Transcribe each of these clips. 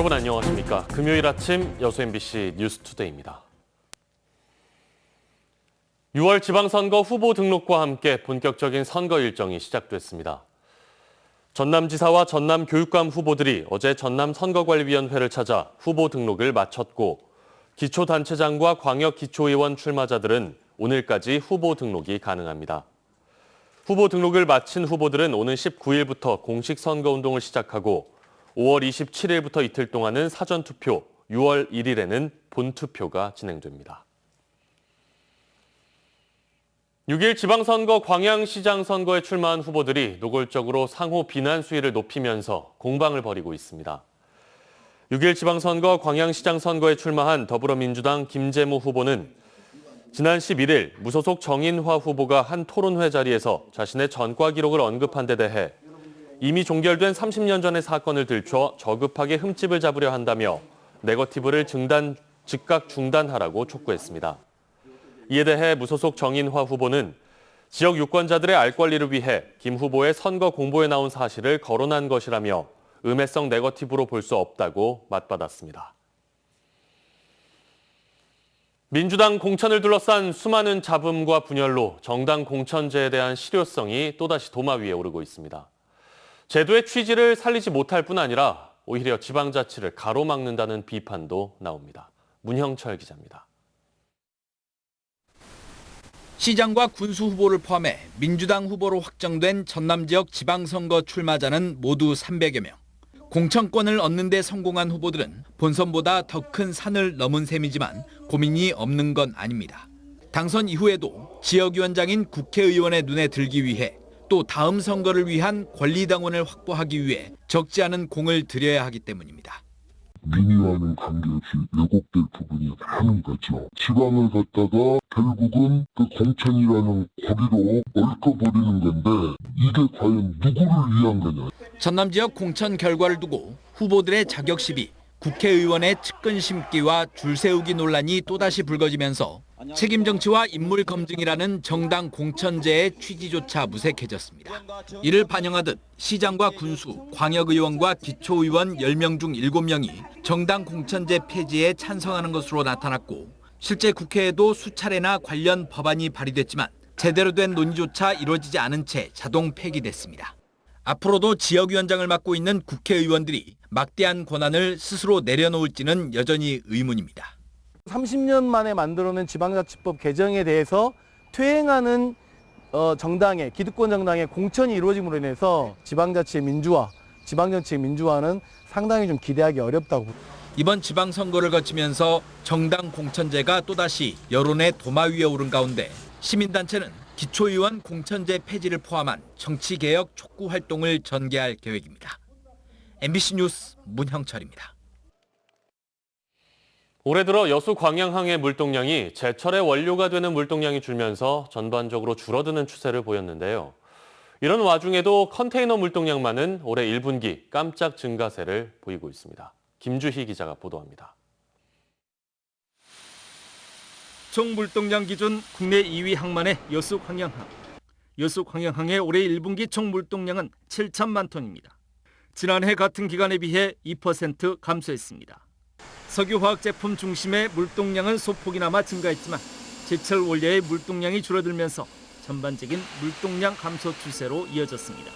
여러분 안녕하십니까? 금요일 아침 여수 MBC 뉴스투데이입니다. 6월 지방선거 후보 등록과 함께 본격적인 선거 일정이 시작됐습니다. 전남지사와 전남교육감 후보들이 어제 전남선거관리위원회를 찾아 후보 등록을 마쳤고 기초단체장과 광역기초의원 출마자들은 오늘까지 후보 등록이 가능합니다. 후보 등록을 마친 후보들은 오는 19일부터 공식 선거운동을 시작하고 5월 27일부터 이틀 동안은 사전투표, 6월 1일에는 본투표가 진행됩니다. 6일 지방선거 광양시장 선거에 출마한 후보들이 노골적으로 상호 비난 수위를 높이면서 공방을 벌이고 있습니다. 6일 지방선거 광양시장 선거에 출마한 더불어민주당 김재무 후보는 지난 11일 무소속 정인화 후보가 한 토론회 자리에서 자신의 전과 기록을 언급한 데 대해 이미 종결된 30년 전의 사건을 들춰 저급하게 흠집을 잡으려 한다며 네거티브를 즉각 중단하라고 촉구했습니다. 이에 대해 무소속 정인화 후보는 지역 유권자들의 알 권리를 위해 김 후보의 선거 공보에 나온 사실을 거론한 것이라며 음해성 네거티브로 볼 수 없다고 맞받았습니다. 민주당 공천을 둘러싼 수많은 잡음과 분열로 정당 공천제에 대한 실효성이 또다시 도마 위에 오르고 있습니다. 제도의 취지를 살리지 못할 뿐 아니라 오히려 지방자치를 가로막는다는 비판도 나옵니다. 문형철 기자입니다. 시장과 군수 후보를 포함해 민주당 후보로 확정된 전남 지역 지방선거 출마자는 모두 300여 명. 공천권을 얻는 데 성공한 후보들은 본선보다 더 큰 산을 넘은 셈이지만 고민이 없는 건 아닙니다. 당선 이후에도 지역위원장인 국회의원의 눈에 들기 위해 또 다음 선거를 위한 권리당원을 확보하기 위해 적지 않은 공을 들여야 하기 때문입니다. 민의와는 관계없이 왜곡될 부분이 많은 거죠. 지방을 갖다가 결국은 그 공천이라는 고리로 얽어버리는 건데 이게 과연 누구를 위한 거냐. 전남 지역 공천 결과를 두고 후보들의 자격 시비, 국회의원의 측근 심기와 줄 세우기 논란이 또다시 불거지면서 책임 정치와 인물 검증이라는 정당 공천제의 취지조차 무색해졌습니다. 이를 반영하듯 시장과 군수, 광역의원과 기초의원 10명 중 7명이 정당 공천제 폐지에 찬성하는 것으로 나타났고 실제 국회에도 수차례나 관련 법안이 발의됐지만 제대로 된 논의조차 이루어지지 않은 채 자동 폐기됐습니다. 앞으로도 지역위원장을 맡고 있는 국회의원들이 막대한 권한을 스스로 내려놓을지는 여전히 의문입니다. 30년 만에 만들어낸 지방자치법 개정에 대해서 퇴행하는 정당의 기득권 정당의 공천이 이루어짐으로 인해서 지방자치의 민주화, 지방정치의 민주화는 상당히 좀 기대하기 어렵다고. 이번 지방선거를 거치면서 정당 공천제가 또다시 여론의 도마 위에 오른 가운데 시민단체는 기초의원 공천제 폐지를 포함한 정치개혁 촉구 활동을 전개할 계획입니다. MBC 뉴스 문형철입니다. 올해 들어 여수 광양항의 물동량이 제철의 원료가 되는 물동량이 줄면서 전반적으로 줄어드는 추세를 보였는데요. 이런 와중에도 컨테이너 물동량만은 올해 1분기 깜짝 증가세를 보이고 있습니다. 김주희 기자가 보도합니다. 총 물동량 기준 국내 2위 항만의 여수 광양항. 여수 광양항의 올해 1분기 총 물동량은 7천만 톤입니다. 지난해 같은 기간에 비해 2% 감소했습니다. 석유화학 제품 중심의 물동량은 소폭이나마 증가했지만 제철 원료의 물동량이 줄어들면서 전반적인 물동량 감소 추세로 이어졌습니다.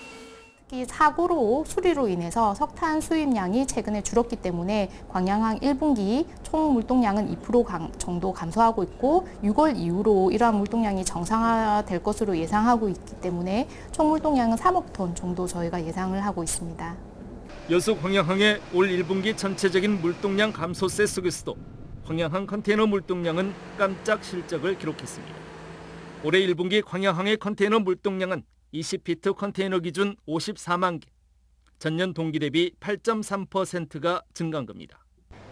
특히 사고로 수리로 인해서 석탄 수입량이 최근에 줄었기 때문에 광양항 1분기 총 물동량은 2% 정도 감소하고 있고 6월 이후로 이러한 물동량이 정상화될 것으로 예상하고 있기 때문에 총 물동량은 3억 톤 정도 저희가 예상을 하고 있습니다. 여수 광양항의 올 1분기 전체적인 물동량 감소세 속에서도 광양항 컨테이너 물동량은 깜짝 실적을 기록했습니다. 올해 1분기 광양항의 컨테이너 물동량은 20피트 컨테이너 기준 54만 개, 전년 동기 대비 8.3%가 증가한 겁니다.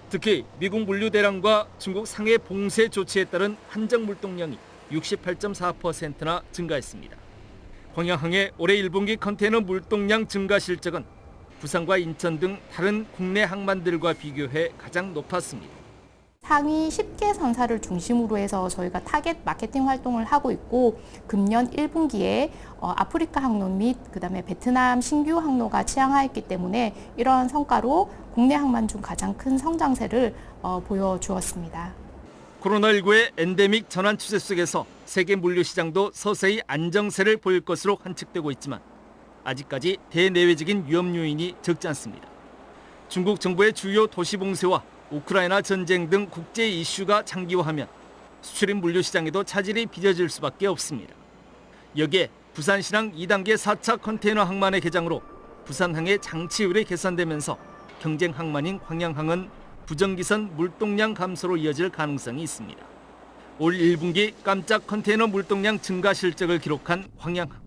특히 미국 물류 대란과 중국 상해 봉쇄 조치에 따른 한정 물동량이 68.4%나 증가했습니다. 광양항의 올해 1분기 컨테이너 물동량 증가 실적은 부산과 인천 등 다른 국내 항만들과 비교해 가장 높았습니다. 상위 10개 선사를 중심으로 해서 저희가 타겟 마케팅 활동을 하고 있고 금년 1분기에 아프리카 항로 및 그다음에 베트남 신규 항로가 취항하였기 때문에 이러한 성과로 국내 항만 중 가장 큰 성장세를 보여주었습니다. 코로나19의 엔데믹 전환 추세 속에서 세계 물류 시장도 서서히 안정세를 보일 것으로 관측되고 있지만 아직까지 대내외적인 위험 요인이 적지 않습니다. 중국 정부의 주요 도시 봉쇄와 우크라이나 전쟁 등 국제 이슈가 장기화하면 수출입 물류 시장에도 차질이 빚어질 수밖에 없습니다. 여기에 부산시랑 2단계 4차 컨테이너 항만의 개장으로 부산항의 장치율이 개선되면서 경쟁 항만인 광양항은 부정기선 물동량 감소로 이어질 가능성이 있습니다. 올 1분기 깜짝 컨테이너 물동량 증가 실적을 기록한 광양항.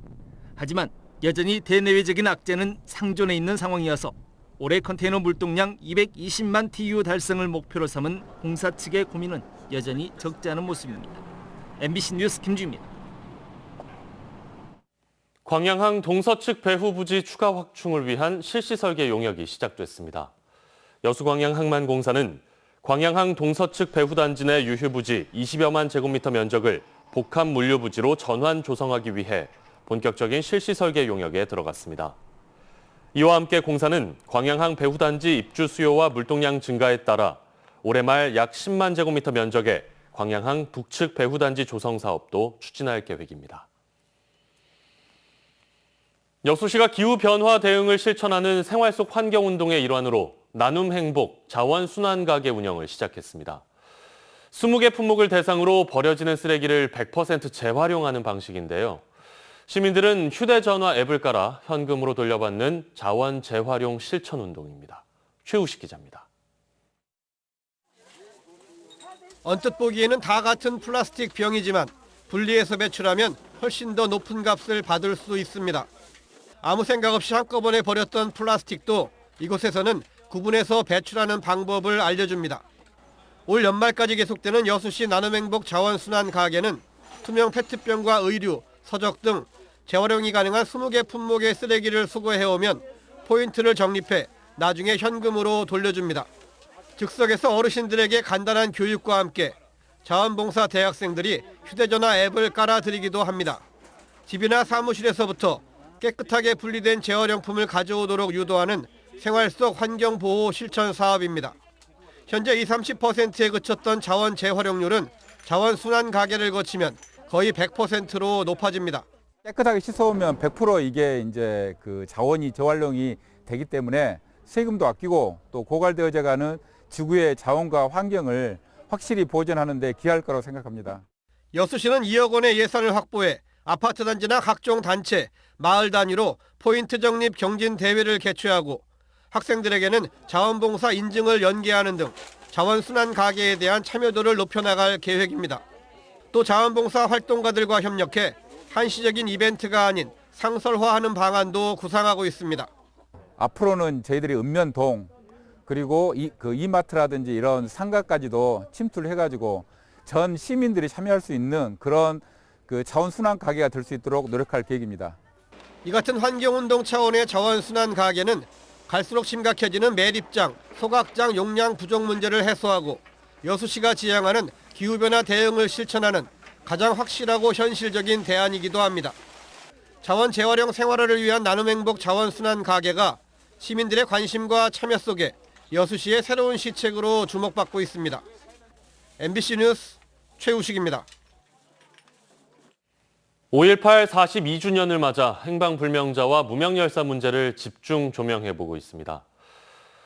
하지만 여전히 대내외적인 악재는 상존해 있는 상황이어서 올해 컨테이너 물동량 220만 TU 달성을 목표로 삼은 공사 측의 고민은 여전히 적지 않은 모습입니다. MBC 뉴스 김주입니다. 광양항 동서측 배후 부지 추가 확충을 위한 실시 설계 용역이 시작됐습니다. 여수광양 항만공사는 광양항 동서측 배후 단지 내 유휴 부지 20여만 제곱미터 면적을 복합 물류 부지로 전환 조성하기 위해 본격적인 실시 설계 용역에 들어갔습니다. 이와 함께 공사는 광양항 배후단지 입주 수요와 물동량 증가에 따라 올해 말 약 10만 제곱미터 면적의 광양항 북측 배후단지 조성 사업도 추진할 계획입니다. 여수시가 기후변화 대응을 실천하는 생활 속 환경운동의 일환으로 나눔 행복 자원순환 가게 운영을 시작했습니다. 20개 품목을 대상으로 버려지는 쓰레기를 100% 재활용하는 방식인데요. 시민들은 휴대전화 앱을 깔아 현금으로 돌려받는 자원 재활용 실천 운동입니다. 최우식 기자입니다. 언뜻 보기에는 다 같은 플라스틱 병이지만 분리해서 배출하면 훨씬 더 높은 값을 받을 수 있습니다. 아무 생각 없이 한꺼번에 버렸던 플라스틱도 이곳에서는 구분해서 배출하는 방법을 알려줍니다. 올 연말까지 계속되는 여수시 나눔행복 자원순환 가게는 투명 페트병과 의류, 서적 등 재활용이 가능한 20개 품목의 쓰레기를 수거해오면 포인트를 적립해 나중에 현금으로 돌려줍니다. 즉석에서 어르신들에게 간단한 교육과 함께 자원봉사 대학생들이 휴대전화 앱을 깔아드리기도 합니다. 집이나 사무실에서부터 깨끗하게 분리된 재활용품을 가져오도록 유도하는 생활 속 환경보호 실천 사업입니다. 현재 20-30%에 그쳤던 자원 재활용률은 자원순환 가게를 거치면 거의 100%로 높아집니다. 깨끗하게 씻어오면 100% 이게 이제 그 자원이 재활용이 되기 때문에 세금도 아끼고 또 고갈되어져 가는 지구의 자원과 환경을 확실히 보존하는 데 기여할 거라고 생각합니다. 여수시는 2억 원의 예산을 확보해 아파트 단지나 각종 단체, 마을 단위로 포인트 적립 경진 대회를 개최하고 학생들에게는 자원봉사 인증을 연계하는 등 자원순환 가게에 대한 참여도를 높여나갈 계획입니다. 또 자원봉사 활동가들과 협력해 한시적인 이벤트가 아닌 상설화하는 방안도 구상하고 있습니다. 앞으로는 저희들이 읍면동 그리고 이마트라든지 이런 상가까지도 침투를 해가지고 전 시민들이 참여할 수 있는 그런 그 자원순환 가게가 될 수 있도록 노력할 계획입니다. 이 같은 환경운동 차원의 자원순환 가게는 갈수록 심각해지는 매립장, 소각장 용량 부족 문제를 해소하고 여수시가 지향하는 기후변화 대응을 실천하는 가장 확실하고 현실적인 대안이기도 합니다. 자원 재활용 생활화를 위한 나눔행복 자원순환 가게가 시민들의 관심과 참여 속에 여수시의 새로운 시책으로 주목받고 있습니다. MBC 뉴스 최우식입니다. 5.18 42주년을 맞아 행방불명자와 무명열사 문제를 집중 조명해보고 있습니다.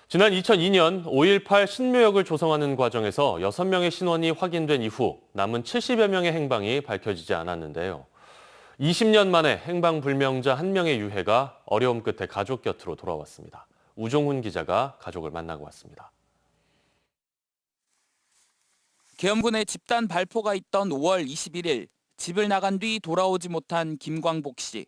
지난 2002년 5.18 신묘역을 조성하는 과정에서 6명의 신원이 확인된 이후 남은 70여 명의 행방이 밝혀지지 않았는데요. 20년 만에 행방불명자 1명의 유해가 어려움 끝에 가족 곁으로 돌아왔습니다. 우종훈 기자가 가족을 만나고 왔습니다. 계엄군의 집단 발포가 있던 5월 21일 집을 나간 뒤 돌아오지 못한 김광복 씨.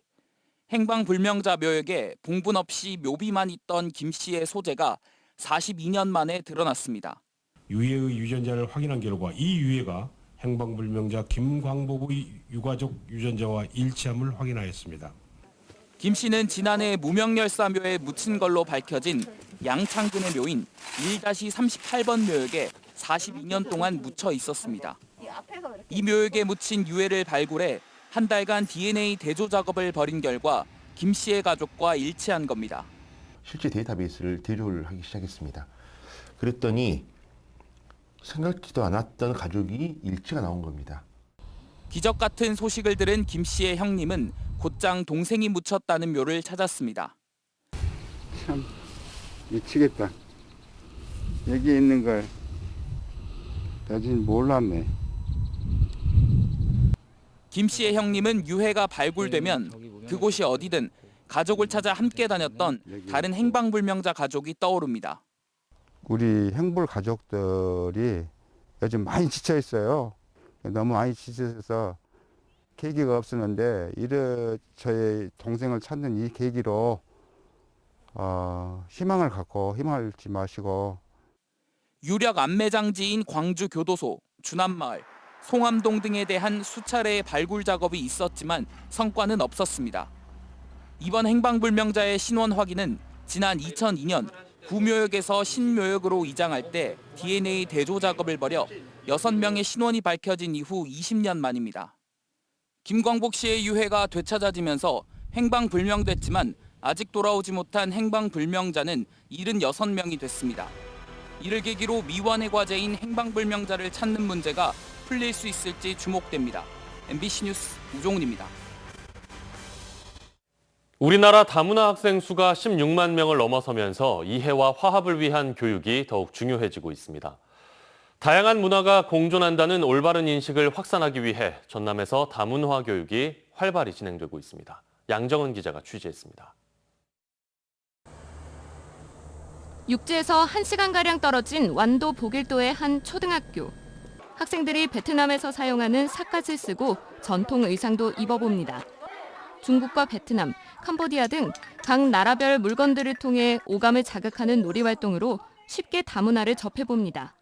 행방불명자 묘역에 봉분 없이 묘비만 있던 김 씨의 소재가 42년 만에 드러났습니다. 유해의 유전자를 확인한 결과 이 유해가 행방불명자 김광복의 유가족 유전자와 일치함을 확인하였습니다. 김 씨는 지난해 무명열사묘에 묻힌 걸로 밝혀진 양창근의 묘인 1-38번 묘역에 42년 동안 묻혀 있었습니다. 이 묘역에 묻힌 유해를 발굴해 한 달간 DNA 대조 작업을 벌인 결과 김 씨의 가족과 일치한 겁니다. 실제 데이터베이스를 대조를 하기 시작했습니다. 그랬더니 생각지도 않았던 가족이 일치가 나온 겁니다. 기적 같은 소식을 들은 김 씨의 형님은 곧장 동생이 묻혔다는 묘를 찾았습니다. 참 미치겠다. 여기 있는 걸 나중에 몰랐네. 김 씨의 형님은 유해가 발굴되면 그곳이 어디든 가족을 찾아 함께 다녔던 다른 행방불명자 가족이 떠오릅니다. 우리 행불 가족들이 요즘 많이 지쳐 있어요. 너무 많이 지쳐서 계기가 없었는데 저의 동생을 찾는 이 계기로 희망을 갖고 희망을 잃지 마시고 유력 안매장지인 광주 교도소, 주남마을, 송암동 등에 대한 수차례의 발굴 작업이 있었지만 성과는 없었습니다. 이번 행방불명자의 신원 확인은 지난 2002년 구묘역에서 신묘역으로 이장할 때 DNA 대조 작업을 벌여 6명의 신원이 밝혀진 이후 20년 만입니다. 김광복 씨의 유해가 되찾아지면서 행방불명됐지만 아직 돌아오지 못한 행방불명자는 76명이 됐습니다. 이를 계기로 미완의 과제인 행방불명자를 찾는 문제가 풀릴 수 있을지 주목됩니다. MBC 뉴스 우종훈입니다. 우리나라 다문화 학생 수가 16만 명을 넘어서면서 이해와 화합을 위한 교육이 더욱 중요해지고 있습니다. 다양한 문화가 공존한다는 올바른 인식을 확산하기 위해 전남에서 다문화 교육이 활발히 진행되고 있습니다. 양정은 기자가 취재했습니다. 육지에서 1시간가량 떨어진 완도 보길도의 한 초등학교. 학생들이 베트남에서 사용하는 삿갓을 쓰고 전통 의상도 입어봅니다. 중국과 베트남, 캄보디아 등 각 나라별 물건들을 통해 오감을 자극하는 놀이활동으로 쉽게 다문화를 접해봅니다.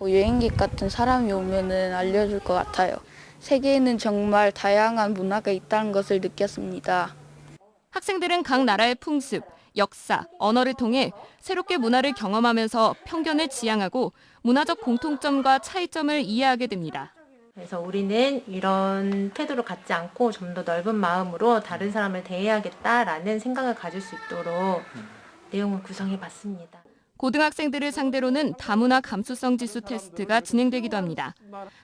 여행객 같은 사람이 오면은 알려줄 것 같아요. 세계에는 정말 다양한 문화가 있다는 것을 느꼈습니다. 학생들은 각 나라의 풍습, 역사, 언어를 통해 새롭게 문화를 경험하면서 편견을 지양하고 문화적 공통점과 차이점을 이해하게 됩니다. 그래서 우리는 이런 태도를 갖지 않고 좀 더 넓은 마음으로 다른 사람을 대해야겠다라는 생각을 가질 수 있도록 내용을 구성해봤습니다. 고등학생들을 상대로는 다문화 감수성 지수 테스트가 진행되기도 합니다.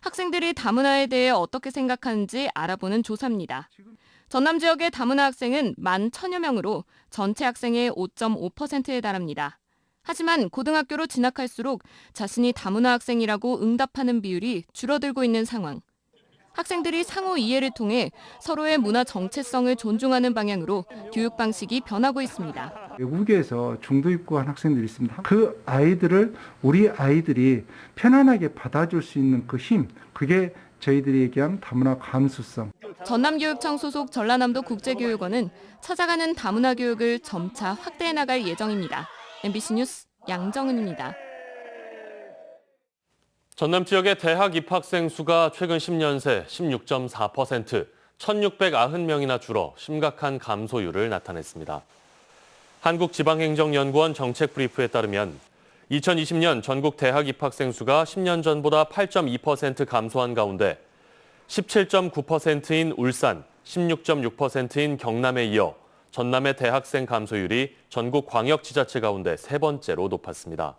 학생들이 다문화에 대해 어떻게 생각하는지 알아보는 조사입니다. 전남 지역의 다문화 학생은 11,000여 명으로 전체 학생의 5.5%에 달합니다. 하지만 고등학교로 진학할수록 자신이 다문화 학생이라고 응답하는 비율이 줄어들고 있는 상황. 학생들이 상호 이해를 통해 서로의 문화 정체성을 존중하는 방향으로 교육 방식이 변하고 있습니다. 외국에서 중도 입국한 학생들이 있습니다. 그 아이들을 우리 아이들이 편안하게 받아줄 수 있는 그 힘, 그게 저희들이 얘기한 다문화 감수성. 전남교육청 소속 전라남도 국제교육원은 찾아가는 다문화 교육을 점차 확대해 나갈 예정입니다. MBC 뉴스 양정은입니다. 전남 지역의 대학 입학생 수가 최근 10년 새 16.4%, 1,690명이나 줄어 심각한 감소율을 나타냈습니다. 한국지방행정연구원 정책브리프에 따르면 2020년 전국 대학 입학생 수가 10년 전보다 8.2% 감소한 가운데 17.9%인 울산, 16.6%인 경남에 이어 전남의 대학생 감소율이 전국 광역지자체 가운데 세 번째로 높았습니다.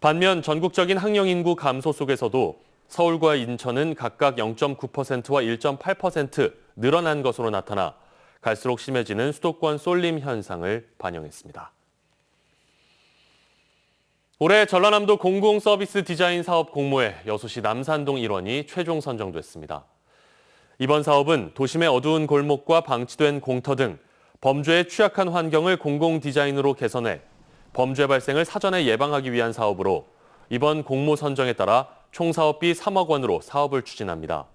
반면 전국적인 학령 인구 감소 속에서도 서울과 인천은 각각 0.9%와 1.8% 늘어난 것으로 나타나 갈수록 심해지는 수도권 쏠림 현상을 반영했습니다. 올해 전라남도 공공서비스 디자인 사업 공모에 여수시 남산동 일원이 최종 선정됐습니다. 이번 사업은 도심의 어두운 골목과 방치된 공터 등 범죄에 취약한 환경을 공공 디자인으로 개선해 범죄 발생을 사전에 예방하기 위한 사업으로 이번 공모 선정에 따라 총 사업비 3억 원으로 사업을 추진합니다.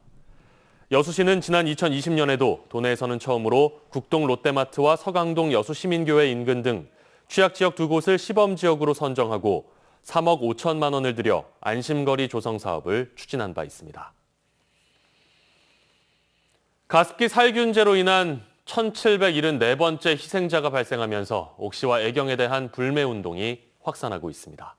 여수시는 지난 2020년에도 도내에서는 처음으로 국동 롯데마트와 서강동 여수시민교회 인근 등 취약지역 두 곳을 시범지역으로 선정하고 3억 5천만 원을 들여 안심거리 조성 사업을 추진한 바 있습니다. 가습기 살균제로 인한 1,774번째 희생자가 발생하면서 옥시와 애경에 대한 불매운동이 확산하고 있습니다.